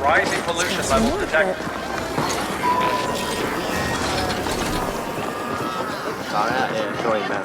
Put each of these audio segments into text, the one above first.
Rising pollution level detected. Có đấy ạ, để cho hình mà.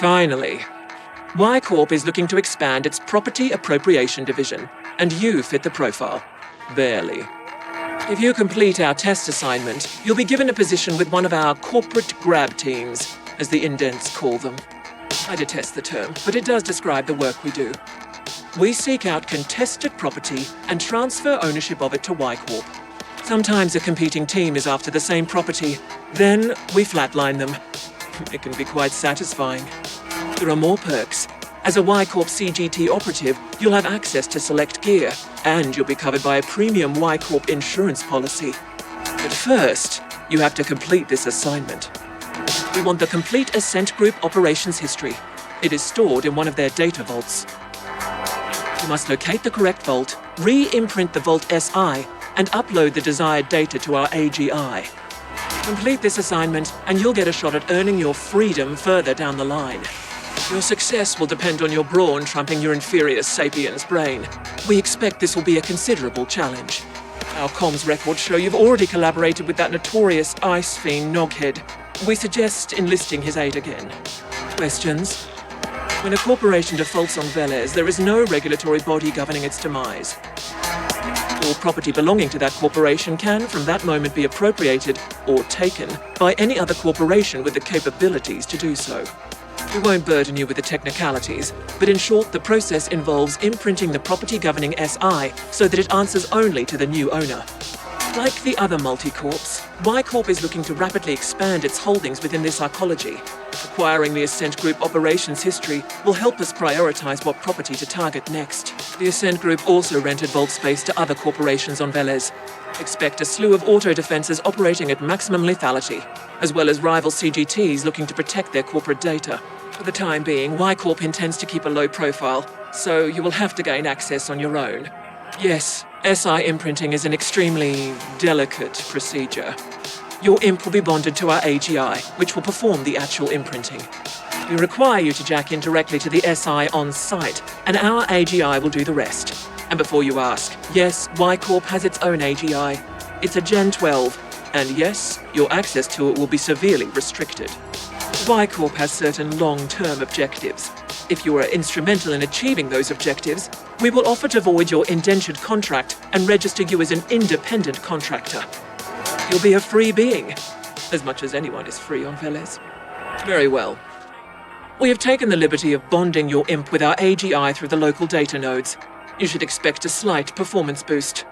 Finally, Y Corp is looking to expand its property appropriation division, and you fit the profile. Barely. If you complete our test assignment, you'll be given a position with one of our corporate grab teams, as the indents call them. I detest the term, but it does describe the work we do. We seek out contested property and transfer ownership of it to Y Corp. Sometimes a competing team is after the same property. Then we flatline them. It can be quite satisfying. There are more perks. As a Y Corp CGT operative, you'll have access to select gear, and you'll be covered by a premium Y Corp insurance policy. But first, you have to complete this assignment. We want the complete Ascent Group operations history. It is stored in one of their data vaults. You must locate the correct vault, re-imprint the Vault SI, and upload the desired data to our AGI. Complete this assignment, and you'll get a shot at earning your freedom further down the line. Your success will depend on your brawn trumping your inferior sapiens brain. We expect this will be a considerable challenge. Our comms records show you've already collaborated with that notorious ice fiend Noghead. We suggest enlisting his aid again. Questions? When a corporation defaults on Velez, there is no regulatory body governing its demise. All property belonging to that corporation can, from that moment, be appropriated or taken by any other corporation with the capabilities to do so. We won't burden you with the technicalities, but in short, the process involves imprinting the property governing SI so that it answers only to the new owner. Like the other multi-corps, Y Corp is looking to rapidly expand its holdings within this arcology. Acquiring the Ascent Group operations history will help us prioritize what property to target next. The Ascent Group also rented vault space to other corporations on Velez. Expect a slew of auto-defenses operating at maximum lethality, as well as rival CGTs looking to protect their corporate data. For the time being, Y Corp intends to keep a low profile, so you will have to gain access on your own. Yes, SI imprinting is an extremely delicate procedure. Your imp will be bonded to our AGI, which will perform the actual imprinting. We require you to jack in directly to the SI on site, and our AGI will do the rest. And before you ask, yes, Y Corp has its own AGI. It's a Gen 12, and yes, your access to it will be severely restricted. Y Corp has certain long-term objectives. If you are instrumental in achieving those objectives, we will offer to void your indentured contract and register you as an independent contractor. You'll be a free being, as much as anyone is free on Velez. Very well. We have taken the liberty of bonding your imp with our AGI through the local data nodes. You should expect a slight performance boost.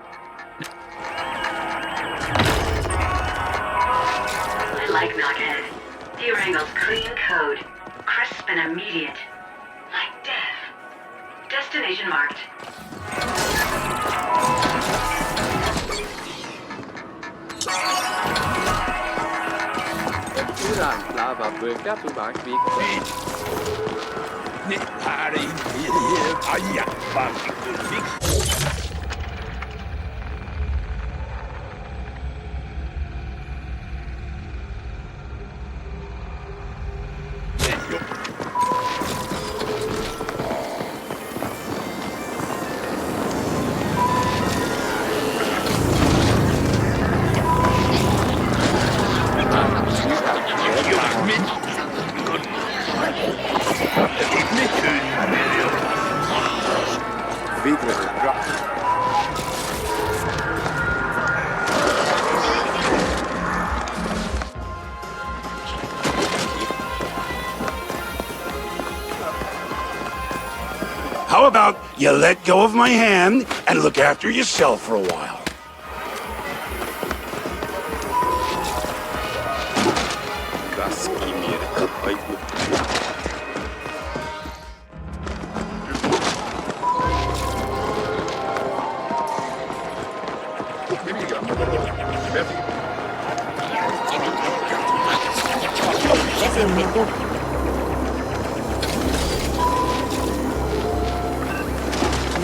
I like Knockhead. He wrangles clean code, crisp and immediate. Like death. Destination marked. How about you let go of my hand and look after yourself for a while?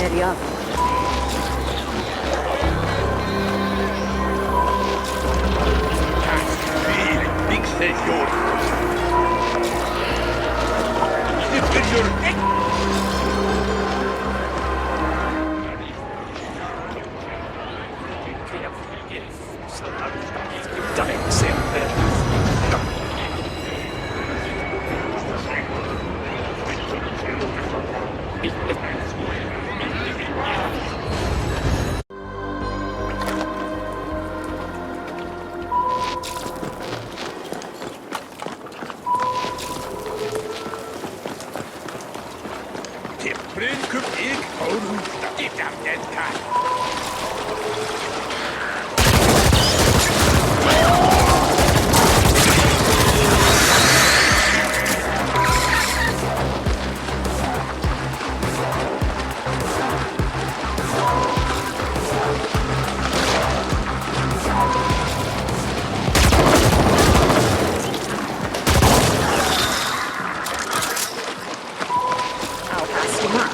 Ameria. Big senor.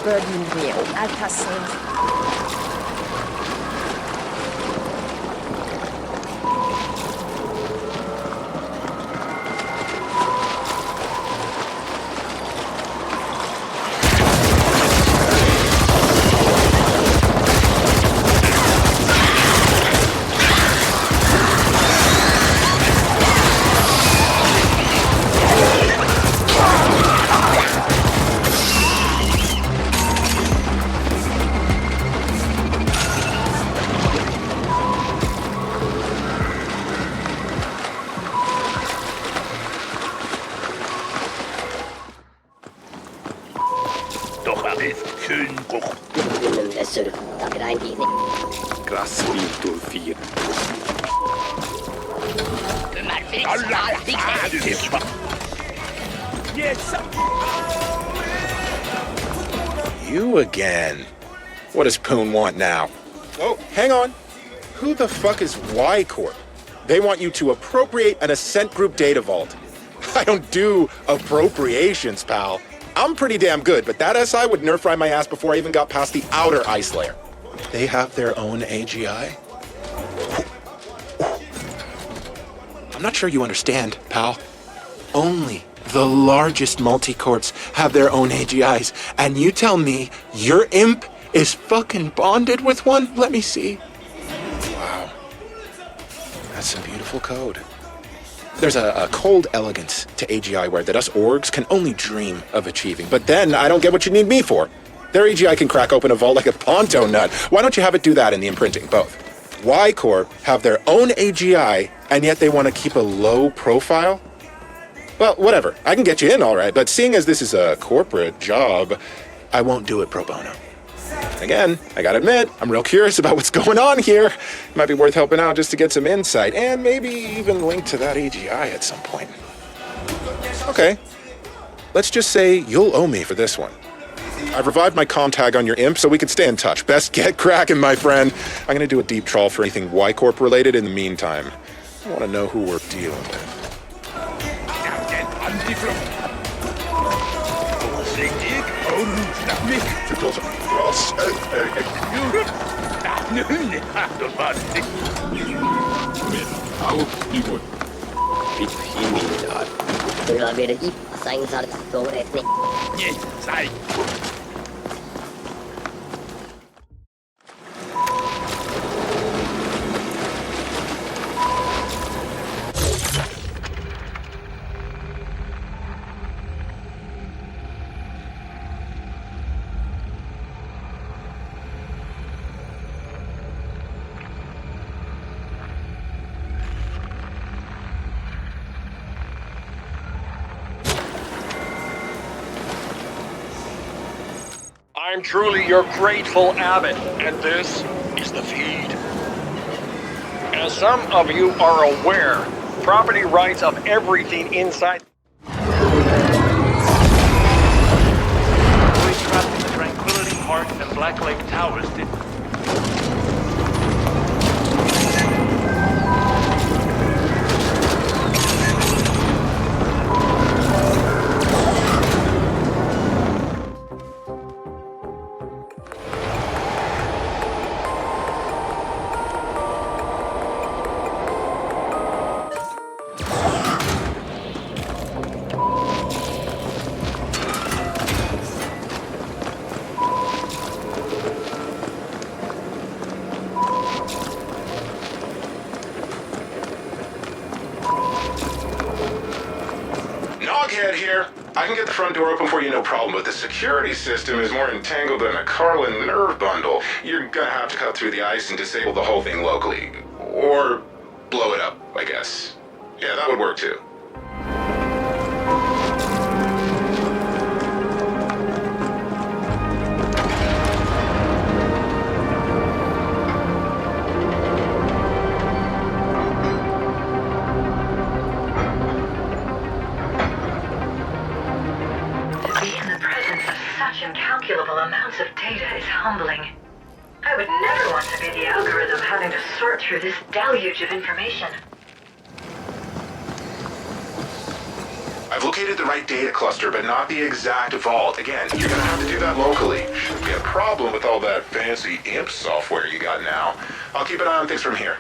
Burden wheel at Ascent. You again. What does Poon want now? Oh, hang on. Who the fuck is Y Corp? They want you to appropriate an Ascent Group data vault. I don't do appropriations, pal. I'm pretty damn good, but that SI would nerf fry my ass before I even got past the outer ice layer. They have their own AGI? I'm not sure you understand, pal. Only the largest multi-corps have their own AGIs, and you tell me your imp is fucking bonded with one? Let me see. Wow. That's some beautiful code. There's a cold elegance to AGI where that us orgs can only dream of achieving, but then I don't get what you need me for. Their AGI can crack open a vault like a ponto nut. Why don't you have it do that in the imprinting? Both. Y Corp have their own AGI, and yet they want to keep a low profile? Well, whatever. I can get you in all right, but seeing as this is a corporate job, I won't do it pro bono. Again, I gotta admit, I'm real curious about what's going on here. Might be worth helping out just to get some insight, and maybe even link to that AGI at some point. Okay. Let's just say you'll owe me for this one. I've revived my comm tag on your imp so we can stay in touch. Best get cracking, my friend. I'm gonna do a deep trawl for anything Y Corp related in the meantime. I wanna know who we're dealing with. I'm truly your grateful abbot, and this is the feed. As some of you are aware, property rights of everything inside... We trapped in the Tranquility Park and Black Lake Towers did... here. I can get the front door open for you, no problem, but the security system is more entangled than a Carlin nerve bundle. You're gonna have to cut through the ice and disable the whole thing locally. Or blow it up, I guess. Yeah, that would work too. Incalculable amounts of data is humbling. I would never want to be the algorithm having to sort through this deluge of information. I've located the right data cluster, but not the exact vault. Again, you're gonna have to do that locally. Shouldn't be a problem with all that fancy imp software you got now. I'll keep an eye on things from here.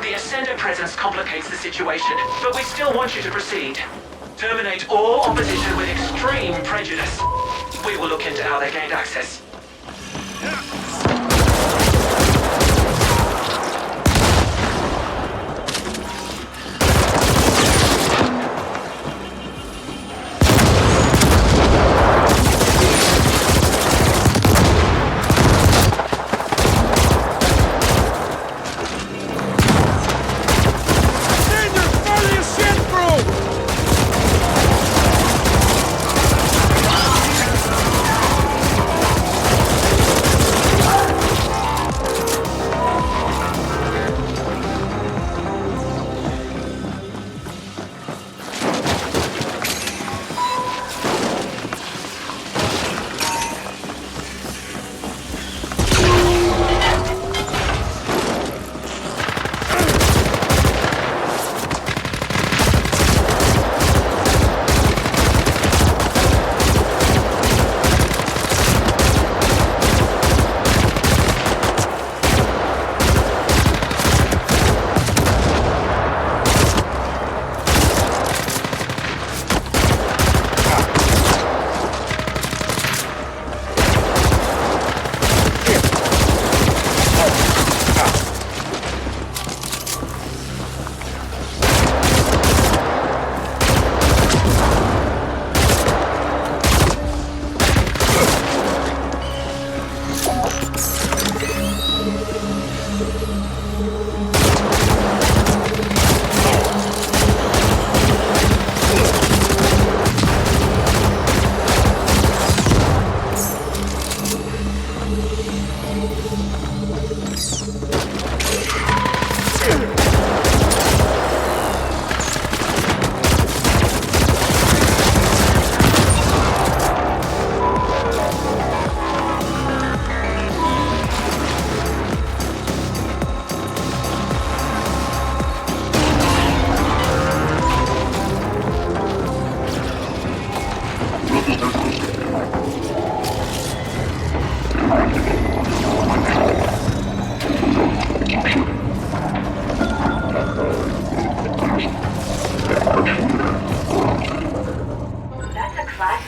The Ascender presence complicates the situation, but we still want you to proceed. Terminate all opposition with extreme prejudice. We will look into how they gained access.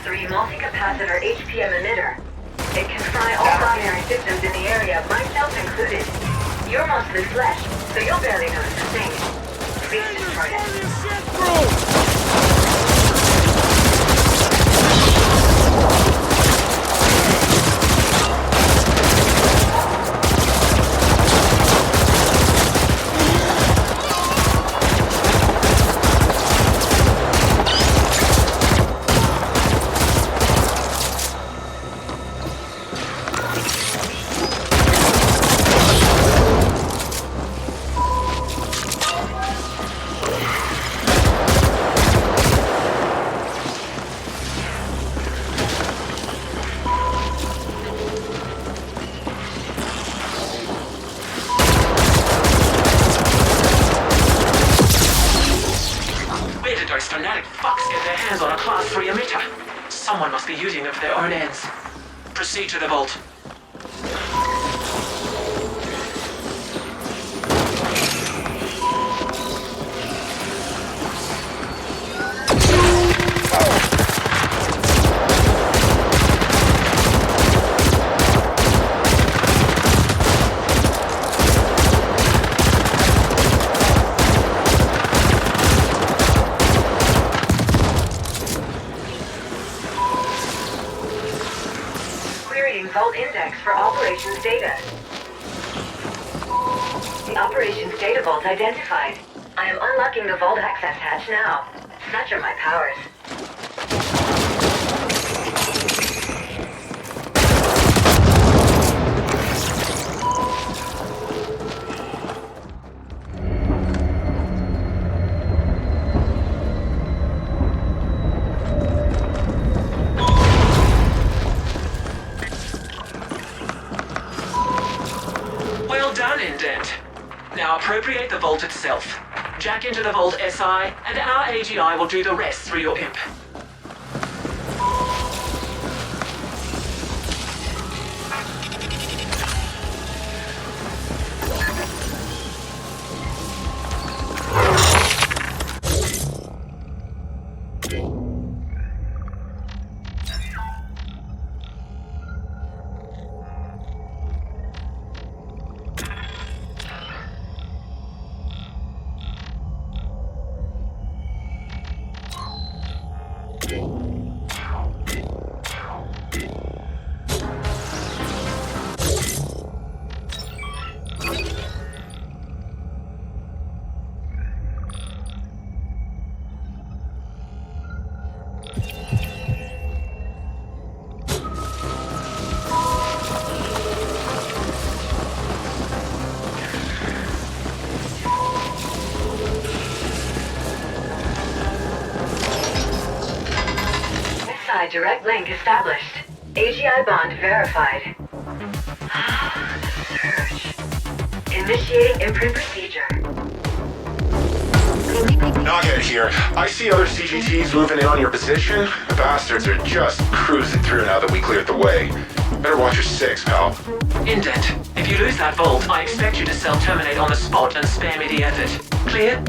3 multi-capacitor HPM emitter. It can fry all binary systems in the area, myself included. You're mostly flesh, so you'll barely notice a thing. Please destroy it. Someone must be using them for their own ends. Proceed to the vault. Vault index for operations data. The operations data vault identified. I am unlocking the vault access hatch now. Such are my powers. Now appropriate the vault itself. Jack into the vault SI, and our AGI will do the rest through your imp. Direct link established. AGI bond verified. Search. Initiating imprint procedure. Nugget here. I see other CGTs moving in on your position. The bastards are just cruising through now that we cleared the way. Better watch your six, pal. Indent, if you lose that vault, I expect you to self-terminate on the spot and spare me the effort. Clear?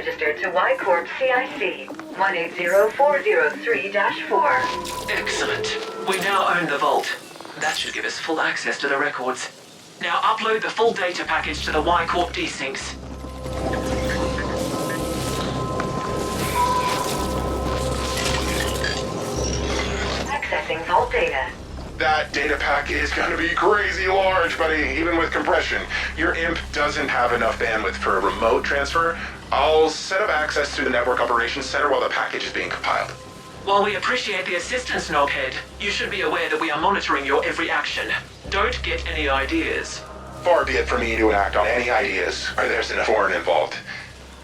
registered to Y Corp CIC 180403-4. Excellent. We now own the vault. That should give us full access to the records. Now upload the full data package to the Y Corp desyncs. Accessing vault data. That data pack is gonna be crazy large, buddy, even with compression. Your imp doesn't have enough bandwidth for a remote transfer. I'll set up access through the Network Operations Center while the package is being compiled. While we appreciate the assistance, Knobhead, you should be aware that we are monitoring your every action. Don't get any ideas. Far be it from me to act on any ideas where there's enough foreign involved.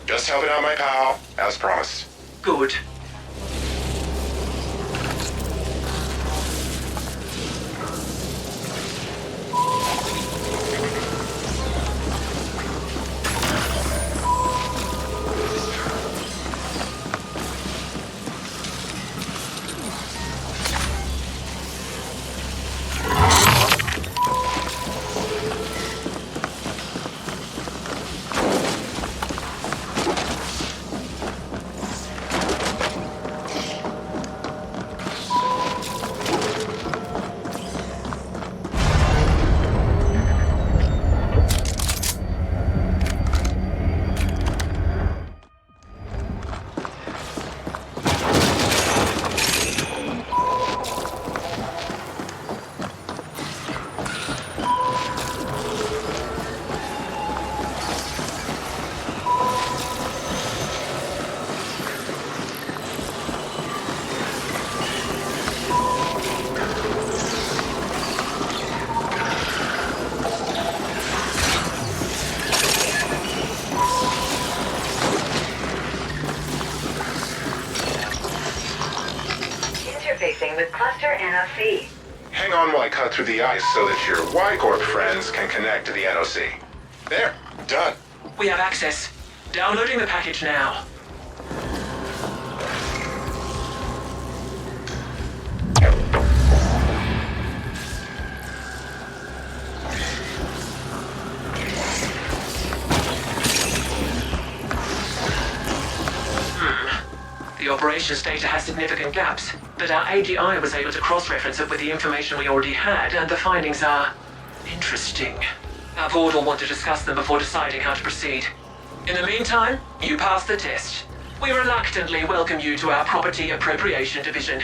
Just helping out my pal, as promised. Good. Interfacing with cluster NOC. Hang on while I cut through the ice so that your Y-Corp friends can connect to the NOC. There, done. We have access. Downloading the package now. The operations data has significant gaps, but our AGI was able to cross-reference it with the information we already had, and the findings are interesting. Our board will want to discuss them before deciding how to proceed. In the meantime, you passed the test. We reluctantly welcome you to our Property Appropriation Division.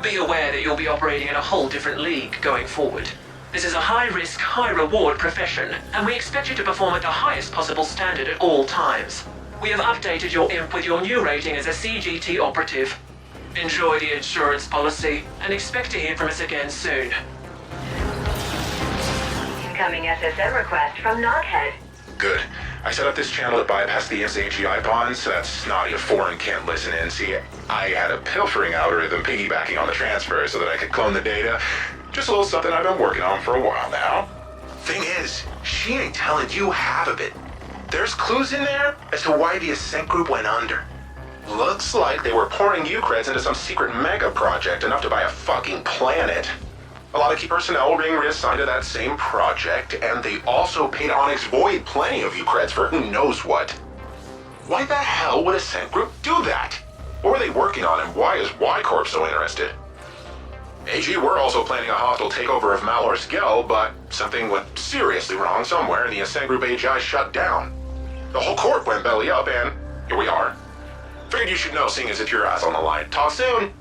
Be aware that you'll be operating in a whole different league going forward. This is a high-risk, high-reward profession, and we expect you to perform at the highest possible standard at all times. We have updated your imp with your new rating as a CGT operative. Enjoy the insurance policy, and expect to hear from us again soon. Incoming SSM request from Knobhead. Good. I set up this channel to bypass the imp's AGI bonds so that snotty foreign can't listen in. See, I had a pilfering algorithm piggybacking on the transfer so that I could clone the data. Just a little something I've been working on for a while now. Thing is, she ain't telling you half of it. There's clues in there as to why the Ascent group went under. Looks like they were pouring Ucreds into some secret mega project enough to buy a fucking planet. A lot of key personnel were being reassigned to that same project, and they also paid Onyx Void plenty of Ucreds for who knows what. Why the hell would Ascent group do that? What were they working on, and why is Y-Corp so interested? AG were also planning a hostile takeover of Malor's Gel, but something went seriously wrong somewhere, and the Ascent group AGI shut down. The whole corp went belly up, and here we are. Figured you should know, seeing as it's your ass on the line. Talk soon!